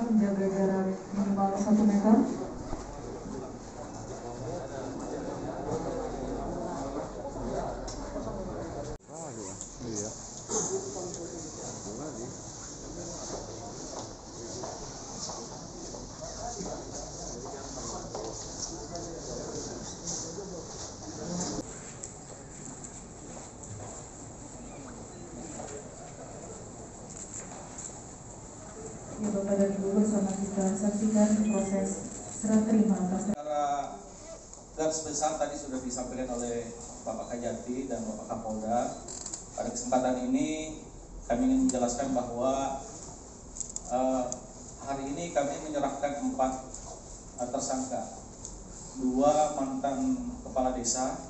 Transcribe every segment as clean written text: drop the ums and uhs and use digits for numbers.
menjaga jarak minimal 1 meter. Ya, Bapak dan Ibu, bersama kita saksikan proses serah terima atas. Secara garis besar tadi sudah disampaikan oleh Bapak Kajati dan Bapak Kapolda. Pada kesempatan ini kami ingin menjelaskan bahwa hari ini kami menyerahkan 4 tersangka, 2 mantan kepala desa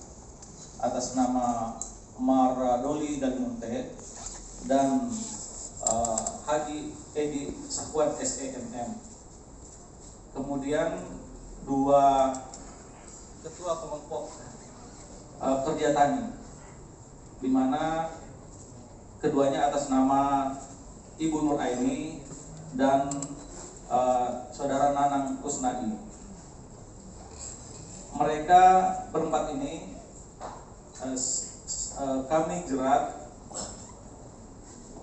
atas nama Maradoli Dalimunte dan Haji Edi Sahwan SEMM. Kemudian 2 ketua kelompok kerja tani, di mana keduanya atas nama Ibu Nur Aini dan Saudara Nanang Kusnadi. Mereka berempat ini kami jerat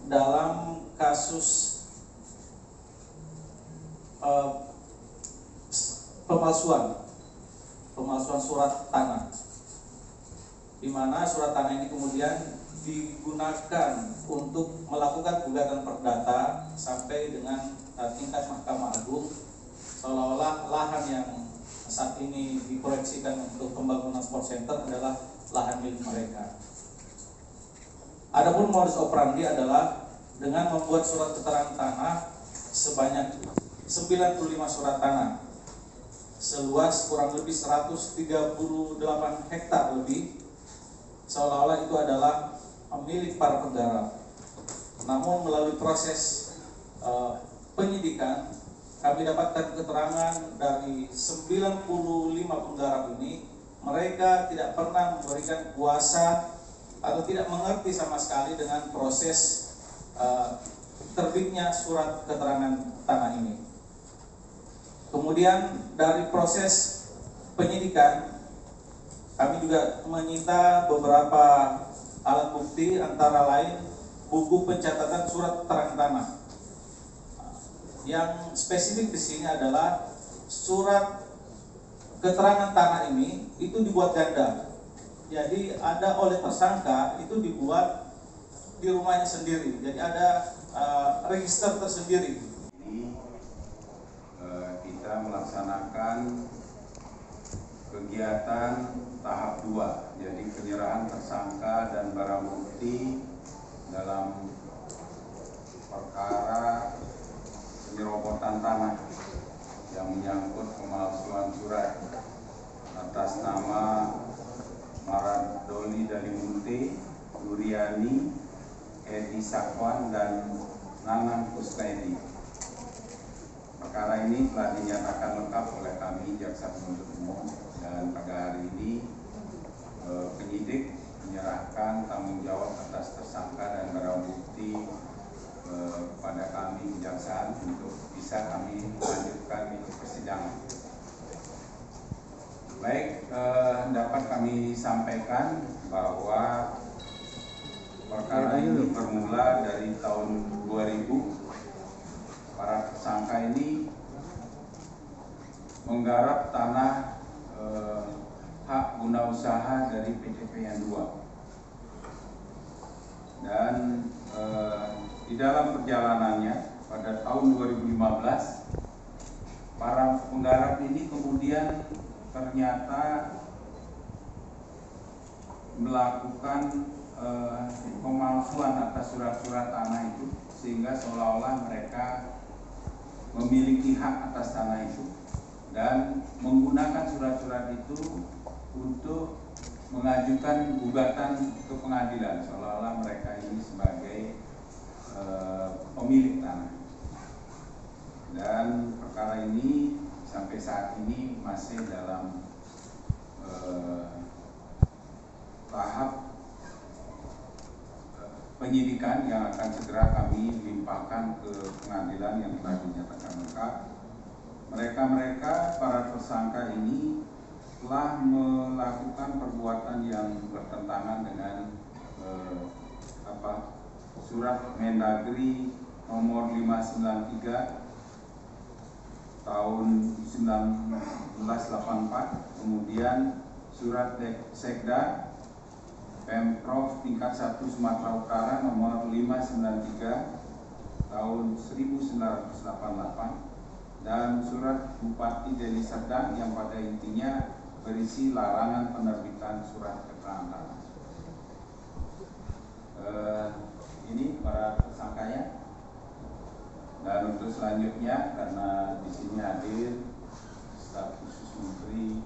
dalam kasus pemalsuan surat tanah, di mana surat tanah ini kemudian digunakan untuk melakukan gugatan perdata sampai dengan tingkat Mahkamah Agung, seolah-olah lahan yang saat ini diproyeksikan untuk pembangunan sport center adalah lahan milik mereka. Adapun modus operandi adalah dengan membuat surat keterangan tanah sebanyak 95 surat tanah seluas kurang lebih 138 hektar lebih, seolah-olah itu adalah milik para penggarap. Namun melalui proses penyidikan kami dapatkan keterangan dari 95 penggarap ini, mereka tidak pernah memberikan kuasa atau tidak mengerti sama sekali dengan proses terbitnya surat keterangan tanah ini. Kemudian dari proses penyidikan kami juga menyita beberapa alat bukti, antara lain buku pencatatan surat keterangan tanah. Yang spesifik di sini adalah surat keterangan tanah ini itu dibuat ganda. Jadi ada oleh tersangka itu dibuat di rumahnya sendiri. Jadi ada register tersendiri. Ini kita melaksanakan kegiatan tahap 2, jadi penyerahan tersangka dan barang bukti dalam perkara penyerobotan tanah yang menyangkut pemalsuan surat atas nama Maradoli Dalimunte, Duriani, Edi Sahwan, dan Nanang Kusnadi. Perkara ini telah dinyatakan lengkap oleh kami Jaksa Penuntut Umum, dan pada hari ini penyidik menyerahkan tanggung jawab atas tersangka dan barang bukti kepada kami kejaksaan untuk bisa kami lanjutkan di persidangan. Baik, dapat kami sampaikan bahwa perkara ini bermula dari tahun 2000. Para tersangka ini menggarap tanah hak guna usaha dari PT PN2, dan di dalam perjalanannya pada tahun 2015 para penggarap ini kemudian ternyata melakukan pemalsuan atas surat-surat tanah itu, sehingga seolah-olah mereka memiliki hak atas tanah itu dan menggunakan surat-surat itu untuk mengajukan gugatan ke pengadilan, seolah-olah mereka ini sebagai pemilik tanah. Dan perkara ini sampai saat ini masih dalam tahap penyidikan yang akan segera kami limpahkan ke pengadilan yang telah dinyatakan lengkap. Mereka para tersangka ini telah melakukan perbuatan yang bertentangan dengan Surat Mendagri nomor 593 tahun 1984, kemudian Surat Sekda Pemprov tingkat 1 Sumatera Utara nomor 593 tahun 1988, dan Surat Bupati Deli Serdang yang pada intinya berisi larangan penerbitan surat keterangan tanah. Ini para tersangkanya. Dan untuk selanjutnya, karena di sini hadir staf khusus menteri.